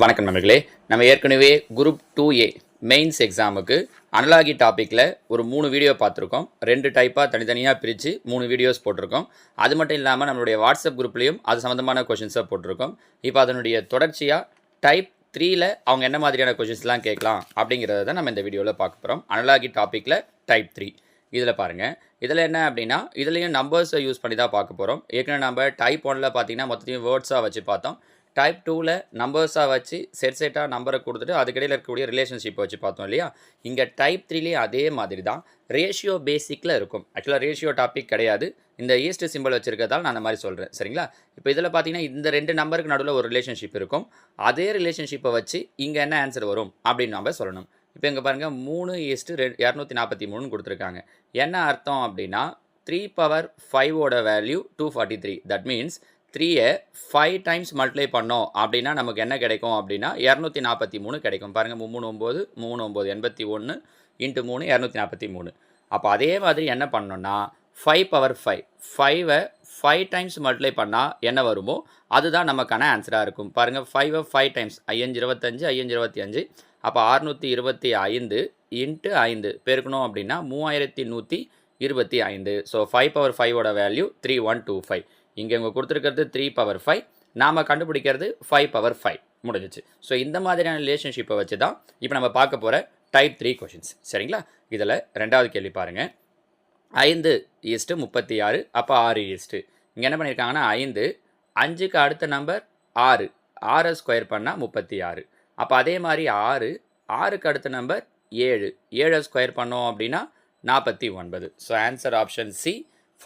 வணக்கம் நண்பர்களே. நம்ம ஏற்கனவே குரூப் 2A மெயின்ஸ் எக்ஸாமுக்கு அனலாகி டாப்பிக்கில் ஒரு 3 வீடியோ பார்த்துருக்கோம். 2 டைப்பாக தனித்தனியாக பிரித்து 3 வீடியோஸ் போட்டிருக்கோம். அது மட்டும் இல்லாமல் நம்மளுடைய வாட்ஸ்அப் குரூப்லேயும் அது சம்மந்தமான கொஷின்ஸை போட்டிருக்கோம். இப்போ அதனுடைய தொடர்ச்சியாக டைப் 3ல் அவங்க என்ன மாதிரியான கொஷின்ஸ்லாம் கேட்கலாம் அப்படிங்கிறத தான் நம்ம இந்த வீடியோவில் பார்க்க போகிறோம். அனலாகி டாப்பிக்கில் டைப் 3 இதில் பாருங்கள். இதில் என்ன அப்படின்னா இதுலேயும் நம்பர்ஸை யூஸ் பண்ணி தான் பார்க்க போகிறோம். ஏற்கனவே நம்ம டைப் 1ல் பார்த்தீங்கன்னா மொத்தத்தையும் வேர்ட்ஸாக வச்சு பார்த்தோம். டைப் 2ல் நம்பர்ஸாக வச்சு செட்டாக நம்பரை கொடுத்துட்டு அதுக்கிடையில் இருக்கக்கூடிய ரிலேஷன்ஷிப்பை வச்சு பார்த்தோம் இல்லையா. இங்கே டைப் 3லேயும் அதே மாதிரி தான் ரேஷியோ பேசிக்கில் இருக்கும். ஆக்சுவலாக ரேஷியோ டாபிக் கிடையாது. இந்த ஈஸ்ட் சிம்பிள் வச்சுருக்கிறதால நான் அந்த மாதிரி சொல்கிறேன், சரிங்களா. இப்போ இதில் பார்த்தீங்கன்னா இந்த 2 நம்பருக்கு நடுவில் ஒரு ரிலேஷன்ஷிப் இருக்கும். அதே ரிலேஷன்ஷிப்பை வச்சு இங்கே என்ன ஆன்சர் வரும் அப்படின்னு நம்ம சொல்லணும். இப்போ இங்கே பாருங்கள் 3:243 கொடுத்துருக்காங்க. என்ன அர்த்தம் அப்படின்னா 3^5 வேல்யூ 243. தட் மீன்ஸ் 3ஐ 5 டைம்ஸ் மல்டிப்ளை பண்ணோம் அப்படின்னா நமக்கு என்ன கிடைக்கும் அப்படின்னா 243 கிடைக்கும். பாருங்கள் 3 9 3 9 81 இன்ட்டு 3 243. அப்போ அதே மாதிரி என்ன பண்ணோன்னா 5^5 5ஐ 5 டைம்ஸ் மல்டிப்ளை பண்ணால் என்ன வருமோ அதுதான் நமக்கான ஆன்சராக இருக்கும். பாருங்கள் 5ஐ 5 டைம்ஸ் 5 25 5 25. அப்போ 625 இன்ட்டு 5 பெருக்கணும் அப்படின்னா 3125. So 5^5 value 3125. இங்கே இவங்க கொடுத்துருக்கிறது 3^5, நாம் கண்டுபிடிக்கிறது 5^5 முடிஞ்சிச்சு. ஸோ இந்த மாதிரியான ரிலேஷன்ஷிப்பை வச்சு தான் இப்போ நம்ம பார்க்க போகிற டைப் 3 கொஷின்ஸ், சரிங்களா. இதில் 2வது கேள்வி பாருங்கள். 5:36. அப்போ 6 இங்கே என்ன பண்ணியிருக்காங்கன்னா 5க்கு அடுத்த நம்பர் 6 6 ஸ்கொயர் பண்ணால் 36. அப்போ அதே மாதிரி 6க்கு அடுத்த நம்பர் 7 ஸ்கொயர் பண்ணோம் அப்படின்னா 49. So answer option C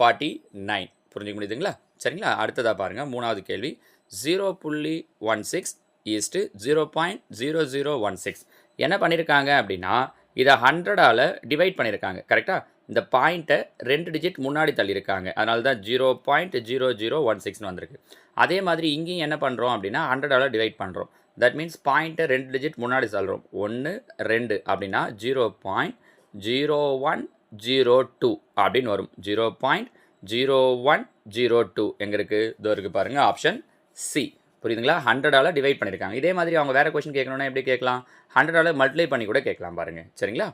49. புரிஞ்சுக்க முடியுதுங்களா, சரிங்களா. அடுத்ததாக பாருங்கள் 3வது கேள்வி. 0.16 0.0016 என்ன பண்ணியிருக்காங்க அப்படின்னா இதை 100ஆல் டிவைட் பண்ணியிருக்காங்க, கரெக்டாக. இந்த பாயிண்ட்டை 2 டிஜிட் முன்னாடி தள்ளியிருக்காங்க, அதனால தான் 0.0016 வந்திருக்கு. அதே மாதிரி இங்கேயும் என்ன பண்ணுறோம் அப்படின்னா 100ஆல் டிவைட் பண்ணுறோம். தட் மீன்ஸ் பாயிண்ட்டை 2 டிஜிட் முன்னாடி தள்ளுறோம். 1 2 அப்படின்னா 0.0102 அப்படின்னு வரும். 0.0102 எங்கே இருக்குது? இதோ இருக்குது பாருங்கள், ஆப்ஷன் சி. புரியுதுங்களா. 100ஆல் டிவைட் பண்ணியிருக்காங்க. இதே மாதிரி அவங்க வேறு கொஷின் கேட்கணுன்னா எப்படி கேட்கலாம்? 100ஆல் மல்டிப்ளை பண்ணி கூட கேட்கலாம் பாருங்கள், சரிங்களா.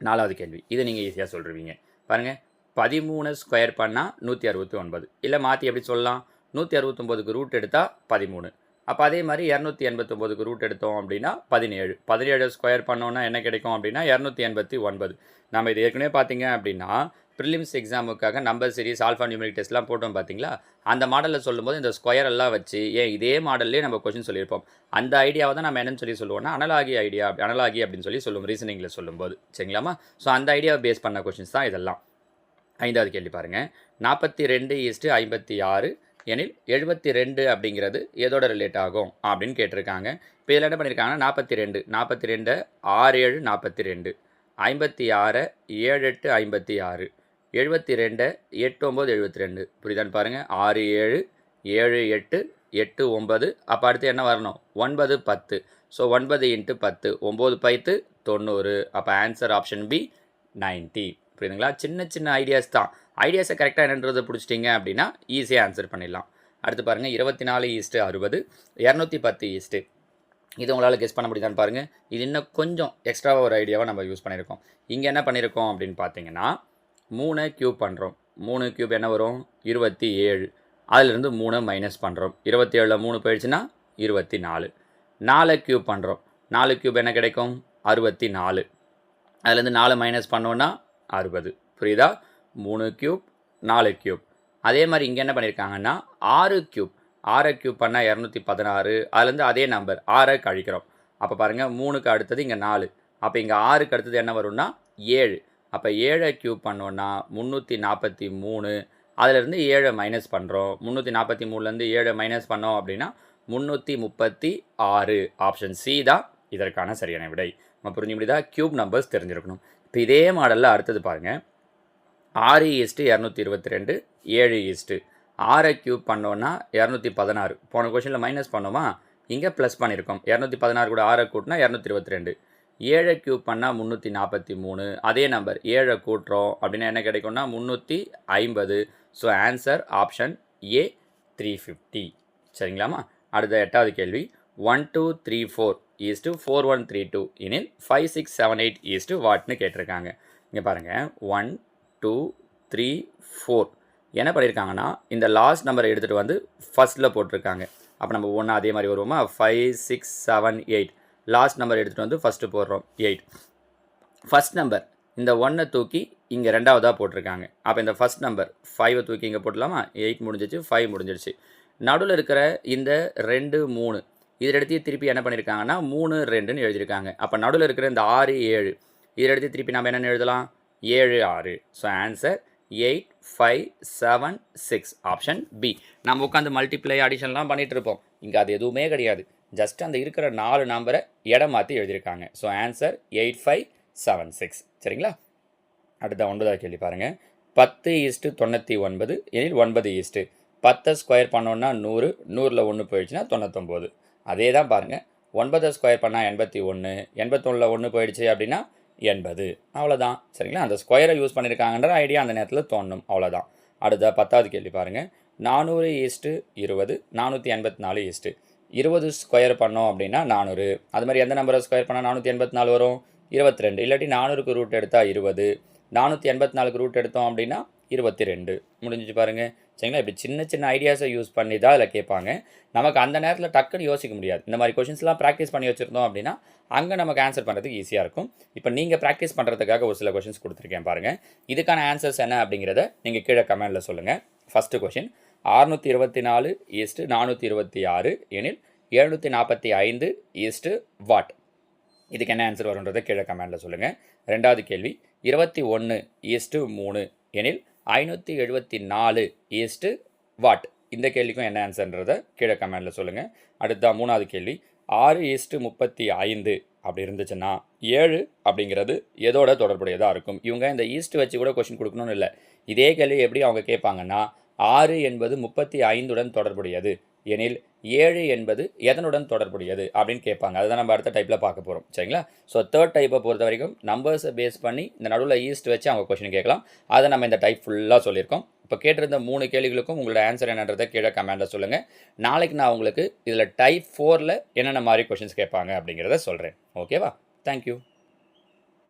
4வது கேள்வி. இதை நீங்கள் ஈஸியாக சொல்லிடுவீங்க. பாருங்கள் 13 ஸ்கொயர் பண்ணால் 169. இல்லை மாற்றி எப்படி சொல்லலாம்? 169க்கு ரூட் எடுத்தால் 13. அப்போ அதே மாதிரி 289க்கு ரூட் எடுத்தோம் அப்படின்னா 17. 17 ஸ்கொயர் பண்ணோன்னா என்ன கிடைக்கும் அப்படின்னா 289. நம்ம இது ஏற்கனவே பார்த்தீங்க அப்படின்னா ப்ரிலிம்ஸ் எக்ஸாமுக்காக நம்பர் சீரிஸ் ஆல்ஃபா நியூமெரிக் டெஸ்ட்லாம் போட்டோம் பார்த்தீங்களா. அந்த மாடலில் சொல்லும்போது இந்த ஸ்கொயர் எல்லாம் வச்சு இதே மாடல்லே நம்ம கொஷின் சொல்லியிருப்போம். அந்த ஐடியாவை தான் நம்ம என்னென்னு சொல்லுவோம்னா அனலாகி அப்படின்னு சொல்லுவோம் ரீசனிங்கில் சொல்லும்போது, சரிங்களாமா. ஸோ அந்த ஐடியாவை பேஸ் பண்ண கொஷின்ஸ் தான் இதெல்லாம். 5வது கேள்வி பாருங்கள். 42:56 எனில் 72 அப்படிங்கிறது எதோட ரிலேட் ஆகும் அப்படின்னு கேட்டிருக்காங்க. இப்போ இதில் என்ன பண்ணியிருக்காங்கன்னா 42 6 7 42 56 7 8 56 72 8 9 72. புரியுதான்னு பாருங்கள். 6 7 7 8 8 9. அப்போ அடுத்து என்ன வரணும்? 9 10. ஸோ 9 × 10 9 10 90. அப்போ ஆன்சர் ஆப்ஷன் பி 90. புரியுதுங்களா. சின்ன சின்ன ஐடியாஸ் தான். ஐடியாஸை கரெக்டாக என்னன்றதை பிடிச்சிட்டிங்க அப்படின்னா ஈஸியாக ஆன்சர் பண்ணிடலாம். அடுத்து பாருங்கள் 24:60 210. இது உங்களால் கெஸ் பண்ண முடியுதான்னு பாருங்கள். இது இன்னும் கொஞ்சம் எக்ஸ்ட்ராவாக ஒரு ஐடியாவை நம்ம யூஸ் பண்ணியிருக்கோம். இங்கே என்ன பண்ணியிருக்கோம் அப்படின்னு பார்த்தீங்கன்னா 3 க்யூப் பண்ணுறோம். 3 க்யூப் என்ன வரும்? 27. அதிலிருந்து 3 மைனஸ் பண்ணுறோம். 27ல் 3 போயிடுச்சுன்னா 24. 4 க்யூப் பண்ணுறோம். 4 க்யூப் என்ன கிடைக்கும்? 64. அதுலேருந்து 4 மைனஸ் பண்ணோன்னா 60. புரியுதா? 3 க்யூப் 4 க்யூப். அதே மாதிரி இங்கே என்ன பண்ணியிருக்காங்கன்னா 6 க்யூப். 6 க்யூப் பண்ணால் 216. அதுலேருந்து அதே நம்பர் 6 கழிக்கிறோம். அப்போ பாருங்கள் 3க்கு அடுத்தது இங்கே 4. அப்போ இங்கே 6க்கு அடுத்தது என்ன வரும்னா 7. அப்போ 7 க்யூப் பண்ணோன்னா 343. அதிலேருந்து 7 மைனஸ் பண்ணுறோம். 343லேருந்து 7 மைனஸ் பண்ணோம் அப்படின்னா 336. ஆப்ஷன் சி தான் இதற்கான சரியான விடை. நம்ம புரிஞ்சு முடியுதா? க்யூப் நம்பர்ஸ் தெரிஞ்சிருக்கணும். இப்போ இதே மாடலில் அடுத்தது பாருங்கள். 6:222 7 6 க்யூப் பண்ணோன்னா 216. போன கொஷனில் மைனஸ் பண்ணோமா, இங்கே ப்ளஸ் பண்ணியிருக்கோம். 216 கூட 6 கூட்டினா 222. 7 க்யூப் பண்ணால் 343. அதே நம்பர் 7 கூட்டுறோம் அப்படின்னா என்ன கிடைக்கும்னா 350. So answer option A 350. சரிங்களாமா. அடுத்த 8வது கேள்வி. 1 2 3 4 is to 4 1 3 2 எனில் 5 6 7 8 is to வாட்னு கேட்டிருக்காங்க. இங்கே பாருங்கள் 1 2 3 4 என்ன பண்ணியிருக்காங்கன்னா இந்த லாஸ்ட் நம்பரை எடுத்துகிட்டு வந்து ஃபஸ்ட்டில் போட்டிருக்காங்க. அப்போ நம்ம ஒன்றா அதே மாதிரி வருவோமா 5 6 7 8 லாஸ்ட் நம்பர் எடுத்துகிட்டு வந்து ஃபஸ்ட்டு போடுறோம் 8. ஃபஸ்ட் நம்பர் இந்த 1 தூக்கி இங்கே ரெண்டாவதாக போட்டிருக்காங்க. அப்போ இந்த ஃபஸ்ட் நம்பர் 5 தூக்கி இங்கே போட்டலாமா 8 முடிஞ்சிச்சு 5 முடிஞ்சிருச்சு. நடுவில் இருக்கிற இந்த 2 3 இதில் எடுத்து திருப்பி என்ன பண்ணியிருக்காங்கன்னா 3 2ன்னு எழுதியிருக்காங்க. அப்போ நடுவில் இருக்கிற இந்த 6 7 இதில் எடுத்து திருப்பி நம்ம என்னென்னு எழுதலாம் 7 6. So answer 8 5 7 6 option B. நம்ம உட்காந்து மல்டிப்ளை அடிஷன்லாம் பண்ணிகிட்டு இருப்போம். இங்கே அது எதுவுமே கிடையாது. ஜஸ்ட் அந்த இருக்கிற 4 நம்பரை இடம் மாற்றி எழுதியிருக்காங்க. So answer 8 5 7 6. சரிங்களா? அடுத்த 9வது கேள்வி பாருங்கள். 10 is to 99 எனில் 9 is to 10 ஸ்கொயர் பண்ணோன்னா 100 100ல் 1 போயிடுச்சுன்னா 99. அதே தான் பாருங்கள் 9 ஸ்கொயர் பண்ணால் 81 81ல் 1 போயிடுச்சு அப்படின்னா 80. அவ்வளோதான். சரிங்களா? அந்த ஸ்கொயரை யூஸ் பண்ணியிருக்காங்கன்ற ஐடியா அந்த நேரத்தில் தோணும். அவ்வளோதான். அடுத்த 10வது கேள்வி பாருங்கள். 400 is to 20 484 is to 20 square பண்ணோம் அப்படின்னா 400. அது மாதிரி எந்த நம்பரை ஸ்கொயர் பண்ணால் 484 வரும் 22. இல்லாட்டி 400க்கு ரூட் எடுத்தால் 20 484க்கு ரூட் எடுத்தோம் அப்படின்னா 22. முடிஞ்சிச்சு பாருங்கள். சரிங்களா? இப்படி சின்ன சின்ன ஐடியாஸை யூஸ் பண்ணி தான் அதில் கேட்பாங்க. நமக்கு அந்த நேரத்தில் டக்குன்னு யோசிக்க முடியாது. இந்த மாதிரி கொஷின்ஸ்லாம் ப்ராக்டிஸ் பண்ணி வச்சுருந்தோம் அப்படின்னா அங்கே நமக்கு ஆன்சர் பண்ணுறதுக்கு ஈஸியாக இருக்கும். இப்போ நீங்கள் ப்ராக்டிஸ் பண்ணுறதுக்காக ஒரு சில கொஷின்ஸ் கொடுத்துருக்கேன் பாருங்கள். இதுக்கான ஆன்சர்ஸ் என்ன அப்படிங்கிறத நீங்கள் கீழே கமெண்டில் சொல்லுங்கள். ஃபஸ்ட்டு கொஷின் 624 is to 426 எனில் 745 is to வாட்? இதுக்கு என்ன ஆன்சர் வரும்ன்றதை கீழே கமெண்டில் சொல்லுங்கள். ரெண்டாவது கேள்வி 21 is to 3 எனில் 574 is to வாட்? இந்த கேள்விக்கும் என்ன ஆன்சர்ன்றதை கீழே கமெண்டில் சொல்லுங்கள். அடுத்த 3வது கேள்வி 6 is to 35 அப்படி இருந்துச்சுன்னா 7 அப்படிங்கிறது எதோட தொடர்புடையதாக இருக்கும்? இவங்க இந்த ஈஸ்ட் வச்சு கூட கொஷின் கொடுக்கணும்னு இல்லை. இதே கேள்வி எப்படி அவங்க கேட்பாங்கன்னா 6 என்பது 35உடன் தொடர்புடையது எனில் 7 என்பது எதனுடன் தொடர்புடையது அப்படின்னு கேட்பாங்க. அதுதான் நம்ம அடுத்த டைப்பில் பார்க்க போகிறோம். சரிங்களா? ஸோ தேர்ட் டைப்பை பொறுத்த வரைக்கும் நம்பர்ஸை பேஸ் பண்ணி இந்த நடுவில் ஈஸ்ட் வச்சு அவங்க கொஷின் கேட்கலாம். அதை நம்ம இந்த டைப் ஃபுல்லாக சொல்லியிருக்கோம். இப்போ கேட்டிருந்த 3 கேள்விகளுக்கும் உங்களோட ஆன்சர் என்னன்றதை கீழே கமெண்டில் சொல்லுங்கள். நாளைக்கு நான் உங்களுக்கு இதில் டைப் 4ல் என்னென்ன மாதிரி கொஷின்ஸ் கேட்பாங்க அப்படிங்கிறத சொல்கிறேன். ஓகேவா? தேங்க்யூ.